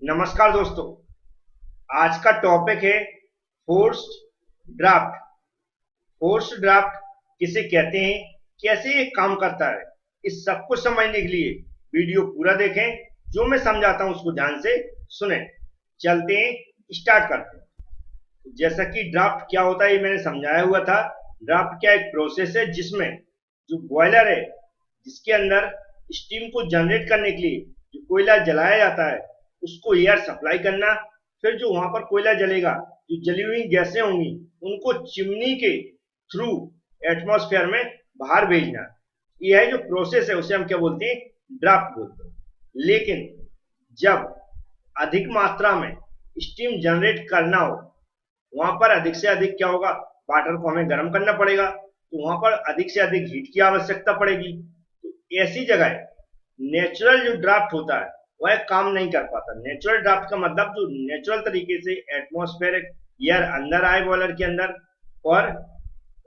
नमस्कार दोस्तों। आज का टॉपिक है फोर्स्ड ड्राफ्ट। फोर्स्ड ड्राफ्ट किसे कहते हैं, कैसे ये काम करता है, इस सब कुछ समझने के लिए वीडियो पूरा देखें। जो मैं समझाता हूं उसको ध्यान से सुने। चलते हैं, स्टार्ट करते हैं। जैसा कि ड्राफ्ट क्या होता है ये मैंने समझाया हुआ था। ड्राफ्ट क्या एक प्रोसेस है जिसमें जो बॉयलर है, जिसके अंदर स्टीम को जनरेट करने के लिए जो कोयला जलाया जाता है उसको एयर सप्लाई करना, फिर जो वहां पर कोयला जलेगा, जो जली हुई गैसें होंगी उनको चिमनी के थ्रू एटमॉस्फेयर में बाहर भेजना। यह जो प्रोसेस है उसे हम क्या बोलते हैं, ड्राफ्ट बोलते हैं। लेकिन जब अधिक मात्रा में स्टीम जनरेट करना हो, वहां पर अधिक से अधिक क्या होगा, वाटर को हमें गर्म करना पड़ेगा, तो वहां पर अधिक से अधिक हीट की आवश्यकता पड़ेगी। तो ऐसी जगह नेचुरल जो ड्राफ्ट होता है वह काम नहीं कर पाता। नेचुरल ड्राफ्ट का मतलब जो नेचुरल तरीके से एटमॉस्फेरिक एयर अंदर आए बॉयलर के अंदर, और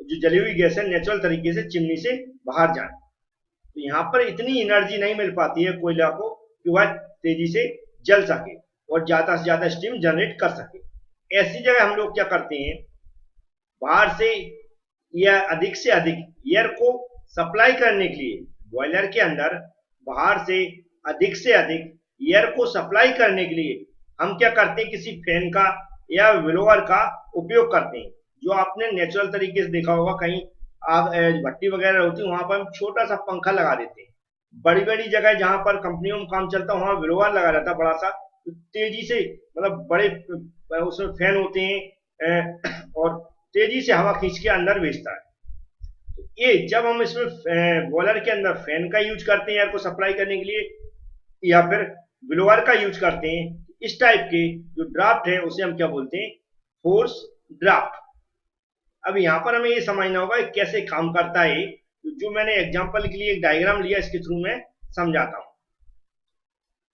जो जली हुई गैस है नेचुरल तरीके से चिमनी से बाहर जाए। तो यहाँ पर इतनी एनर्जी नहीं मिल पाती है कोयला को कि वह तेजी से जल सके और ज्यादा से ज्यादा स्टीम जनरेट कर सके। ऐसी जगह हम लोग क्या करते हैं, बाहर से या अधिक से अधिक एयर को सप्लाई करने के लिए बॉयलर के अंदर बाहर से अधिक से अधिक एयर को सप्लाई करने के लिए हम क्या करते हैं, किसी फैन का या ब्लोअर का उपयोग करते हैं। जो आपने नेचुरल तरीके से देखा होगा, कहीं आग भट्टी वगैरह होती है वहां पर हम छोटा सा पंखा लगा देते हैं। बड़ी बड़ी जगह जहां पर कंपनियों में काम चलता है वहां ब्लोअर लगा रहता है बड़ा सा, तो तेजी से मतलब बड़े उसमें फैन होते हैं और तेजी से हवा खींच के अंदर भेजता है। ये जब हम इसमें बॉयलर के अंदर फैन का यूज करते हैं एयर को सप्लाई करने के लिए, या फिर ब्लोअर का यूज करते हैं, इस टाइप के जो ड्राफ्ट है उसे हम क्या बोलते हैं, फोर्स ड्राफ्ट। अब यहाँ पर हमें ये समझना होगा कैसे काम करता है। तो जो मैंने एग्जांपल के लिए एक डायग्राम लिया, इसके थ्रू मैं समझाता हूँ।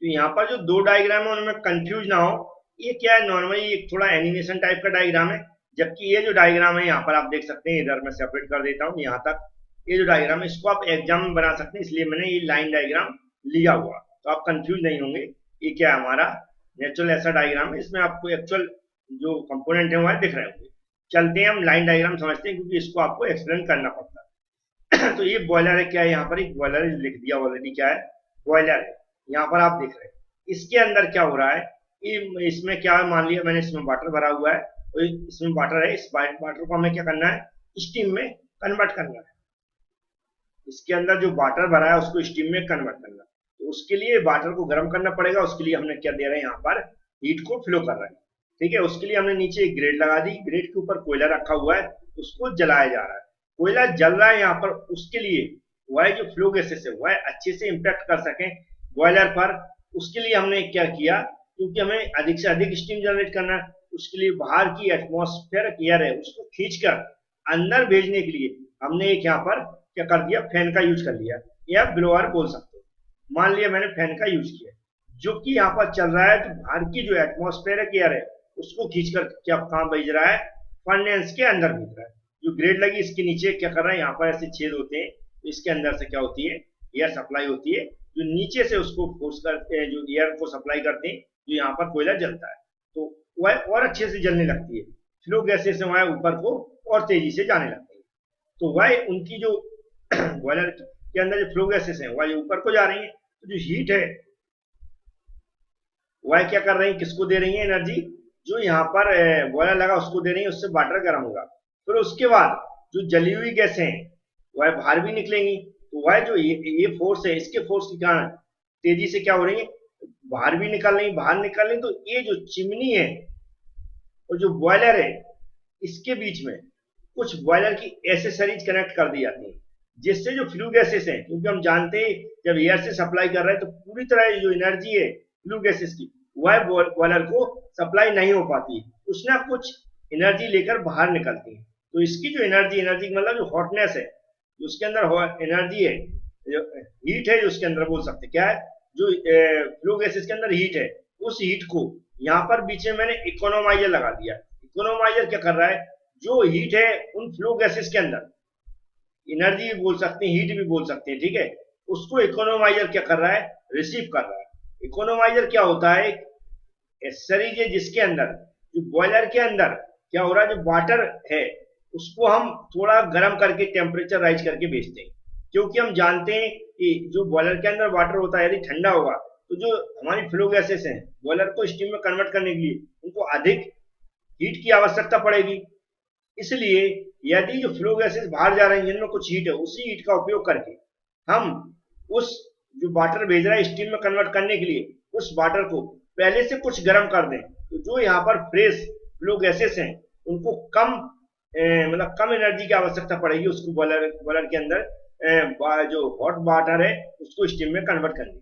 तो यहाँ पर जो दो डायग्राम है उनमें कंफ्यूज ना हो। ये क्या है, नॉर्मली एक थोड़ा एनिमेशन टाइप का डायग्राम है, जबकि ये जो डायग्राम है यहाँ पर आप देख सकते हैं, इधर मैं सेपरेट कर देता हूँ यहाँ तक। ये जो डायग्राम है इसको आप एग्जाम में बना सकते हैं, इसलिए मैंने ये लाइन डायग्राम लिया हुआ, तो आप कंफ्यूज नहीं होंगे। ये क्या है, हमारा नेचुरल ऐसा डायग्राम है, इसमें आपको एक्चुअल जो कंपोनेंट है वह दिख रहे होंगे। चलते हैं हम लाइन डायग्राम समझते हैं, क्योंकि इसको आपको एक्सप्लेन करना पड़ता है। तो ये बॉयलर है, क्या है यहाँ पर एक बॉयलर है, लिख दिया ऑलरेडी क्या है, बॉयलर है। यहाँ पर आप देख रहे हैं इसके अंदर क्या हो रहा है, इसमें क्या है, मान लिया मैंने इसमें वाटर भरा हुआ है, तो इसमें वाटर है, इस वाटर को हमें क्या करना है, स्टीम में कन्वर्ट करना है। इसके अंदर जो वाटर भरा है उसको स्टीम में कन्वर्ट करना है, तो उसके लिए वाटर को गर्म करना पड़ेगा। उसके लिए हमने क्या दे रहे हैं, यहाँ पर हीट को फ्लो कर रहे हैं। ठीक है, उसके लिए हमने नीचे एक ग्रेड लगा दी, ग्रेड के ऊपर कोयला रखा हुआ है, उसको जलाया जा रहा है। कोयला जल रहा है यहाँ पर, उसके लिए वह जो फ्लो गैसेस है वह अच्छे से इम्पैक्ट कर सके बॉयलर पर। उसके लिए हमने क्या किया, क्योंकि हमें अधिक से अधिक स्टीम जनरेट करना है, उसके लिए बाहर की एटमॉस्फेयर एयर है उसको खींचकर अंदर भेजने के लिए हमने एक यहाँ पर क्या कर दिया, फैन का यूज कर लिया, या ब्लोअर बोल सकते हो। मान लिया मैंने फैन का यूज किया, जो कि यहाँ पर चल रहा है, तो बाहर की जो एटमॉस्फेयर एयर है उसको खींचकर क्या कहाँ भेज रहा है, फर्नेस के अंदर भेज रहा है। जो ग्रेड लगी इसके नीचे क्या कर रहा है, यहाँ पर ऐसे छेद होते हैं, तो इसके अंदर से क्या होती है, एयर सप्लाई होती है, जो नीचे से उसको फोर्स करते हैं, जो एयर को सप्लाई करते हैं, जो यहाँ पर कोयला जलता है, तो वह और अच्छे से जलने लगती है। फ्लो गैसेस वह ऊपर को और तेजी से जाने लगती है। तो वह उनकी जो बॉयलर के अंदर जो फ्लो गैसेस हैं वह ऊपर को जा रही है, तो जो हीट है वह क्या कर रही है, किसको दे रही है एनर्जी, जो यहाँ पर बॉयलर लगा उसको दे रही है, उससे वाटर गर्म होगा। फिर उसके बाद जो जली हुई गैसें हैं वह बाहर भी निकलेंगी, तो वह जो ये फोर्स है, इसके फोर्स के कारण तेजी से क्या हो रही है, बाहर भी निकल रही, बाहर निकल रही। तो ये जो चिमनी है और जो बॉयलर है, इसके बीच में कुछ बॉयलर की एसेसरीज कनेक्ट कर दी जाती है, जिससे जो फ्लू गैसेस हैं, क्योंकि हम जानते हैं जब एयर से सप्लाई कर रहे हैं तो पूरी तरह जो एनर्जी है फ्लू गैसेस की वह बॉयलर को सप्लाई नहीं हो पाती, कुछ ना कुछ एनर्जी लेकर बाहर निकलती है। तो इसकी जो एनर्जी एनर्जी मतलब जो हॉटनेस है, जो उसके अंदर एनर्जी है, जो हीट है, जो उसके अंदर बोल सकते क्या है, जो फ्लू गैसेस के अंदर हीट है, उस हीट को यहाँ पर बीच में मैंने इकोनोमाइजर लगा दिया। इकोनोमाइजर क्या कर रहा है, जो हीट है उन फ्लो गैसेस के अंदर, एनर्जी भी बोल सकते हैं, हीट भी बोल सकते हैं, ठीक है, उसको इकोनोमाइजर क्या कर रहा है, रिसीव कर रहा है। इकोनोमाइजर क्या होता है, एसेसरीज है जिसके अंदर, जो बॉयलर के अंदर क्या हो रहा है, जो वाटर है उसको हम थोड़ा गर्म करके टेम्परेचर राइज करके भेजते हैं, क्योंकि हम जानते हैं कि जो बॉयलर के अंदर वाटर होता है यदि ठंडा होगा तो जो हमारी फ्लो गैसेस हैं बॉयलर को स्टीम में कन्वर्ट करने के लिए उनको अधिक हीट की आवश्यकता पड़ेगी। इसलिए यदि जो फ्लो गैसेस बाहर जा रही हैं जिनमें कुछ हीट है, उसी हीट का उपयोग करके हम उस जो वाटर भेज रहा है स्टीम में कन्वर्ट करने के लिए, उस वाटर को पहले से कुछ गर्म कर दें, तो जो यहाँ पर फ्रेश फ्लो गैसेस हैं उनको कम मतलब कम एनर्जी की आवश्यकता पड़ेगी उसको बॉयलर बॉयलर के अंदर जो हॉट वाटर है उसको स्टीम में कन्वर्ट करने।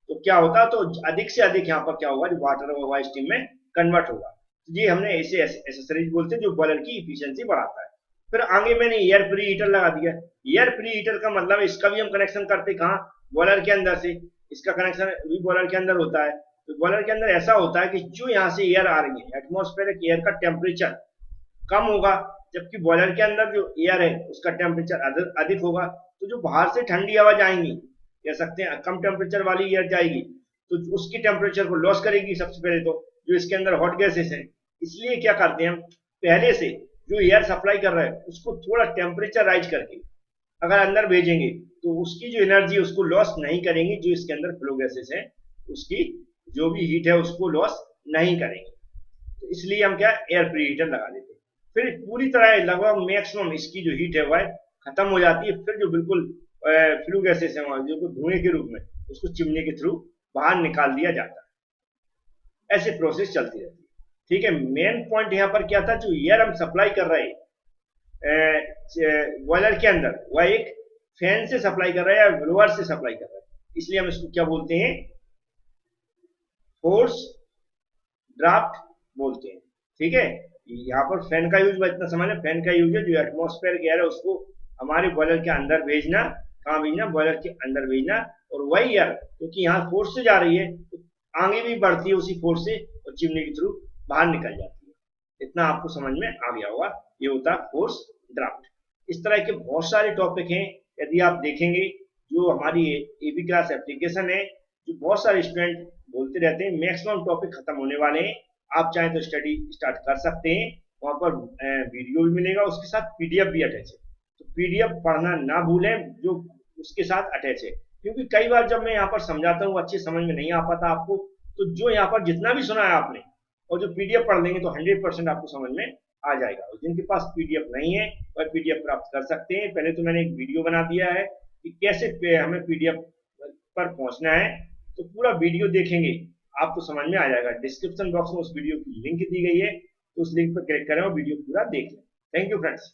तो क्या होता, तो अधिक से अधिक यहाँ पर क्या होगा, जो वाटर होगा स्टीम में कन्वर्ट होगा। तो ये हमने ऐसे एसेसरीज बोलते हैं जो बॉयलर की इफिशियंसी बढ़ाता है। फिर आगे मैंने एयर प्री हीटर लगा दिया। एयर प्री हीटर का मतलब इसका भी हम कनेक्शन करते कहाँ, बॉयलर के अंदर से। इसका कनेक्शन भी बॉयलर के अंदर होता है। तो बॉयलर के अंदर ऐसा होता है कि जो यहाँ से एयर आ रही है, एटमॉस्फेरिक एयर का टेम्परेचर कम होगा, जबकि बॉयलर के अंदर जो एयर है उसका टेम्परेचर अधिक होगा। तो जो बाहर से ठंडी हवा जाएंगी, कह सकते हैं कम टेम्परेचर वाली एयर जाएगी, तो उसकी टेम्परेचर को लॉस करेगी सबसे पहले तो जो इसके अंदर हॉट गैसेस है। इसलिए क्या करते हैं हम, पहले से जो एयर सप्लाई कर रहे हैं उसको थोड़ा टेम्परेचर राइज करके अगर अंदर भेजेंगे तो उसकी जो एनर्जी उसको लॉस नहीं करेंगे, जो इसके अंदर फ्लो गैसेस है उसकी जो भी हीट है उसको लॉस नहीं करेंगे। तो इसलिए हम क्या एयर प्री हीटर लगा देते हैं। फिर पूरी तरह लगभग मैक्सिमम इसकी जो हीट है वह खत्म हो जाती है। फिर जो बिल्कुल फ्लू गैसेस है जो धुएं के रूप में उसको चिमनी के थ्रू बाहर निकाल दिया जाता है। ऐसे प्रोसेस चलती रहती है। ठीक है, मेन पॉइंट यहाँ पर क्या था, जो एयर हम सप्लाई कर रहे हैं बॉयलर के अंदर वह एक फैन से सप्लाई कर रहा है या ब्लोअर से सप्लाई कर रहा है, इसलिए हम इसको क्या बोलते हैं, फोर्स ड्राफ्ट बोलते हैं। ठीक है, यहाँ पर फैन का यूज इतना समझ लें, फैन का यूज है जो एटमॉस्फेयर एयर है उसको हमारे बॉयलर के अंदर भेजना, कहाँ भेजना, बॉयलर के अंदर भेजना। और वही एयर क्योंकि यहाँ फोर्स से जा रही है तो आगे भी बढ़ती है उसी फोर्स से और चिमनी के थ्रू बाहर निकल जाती है। इतना आपको समझ में आ गया होगा, ये होता है फोर्स ड्राफ्ट। इस तरह के बहुत सारे टॉपिक हैं, यदि आप देखेंगे जो हमारी एबी क्लास एप्लीकेशन है, जो बहुत सारे स्टूडेंट बोलते रहते हैं, मैक्सिमम टॉपिक खत्म होने वाले हैं। आप चाहें तो स्टडी स्टार्ट कर सकते हैं, वहां पर वीडियो भी मिलेगा, उसके साथ पीडीएफ भी अटैच है। तो पीडीएफ पढ़ना ना भूलें जो उसके साथ अटैच है, क्योंकि कई बार जब मैं यहाँ पर समझाता हूँ अच्छी समझ में नहीं आ पाता आपको, तो जो यहाँ पर जितना भी सुना है आपने और जो पीडीएफ पढ़ लेंगे तो 100% आपको समझ में आ जाएगा। और जिनके पास पीडीएफ नहीं है वह पीडीएफ प्राप्त कर सकते हैं। पहले तो मैंने एक वीडियो बना दिया है कि कैसे हमें पीडीएफ पर पहुंचना है, तो पूरा वीडियो देखेंगे आपको समझ में आ जाएगा। डिस्क्रिप्शन बॉक्स में उस वीडियो की लिंक दी गई है, तो उस लिंक पर क्लिक करें और वीडियो पूरा देख लें। Thank you friends.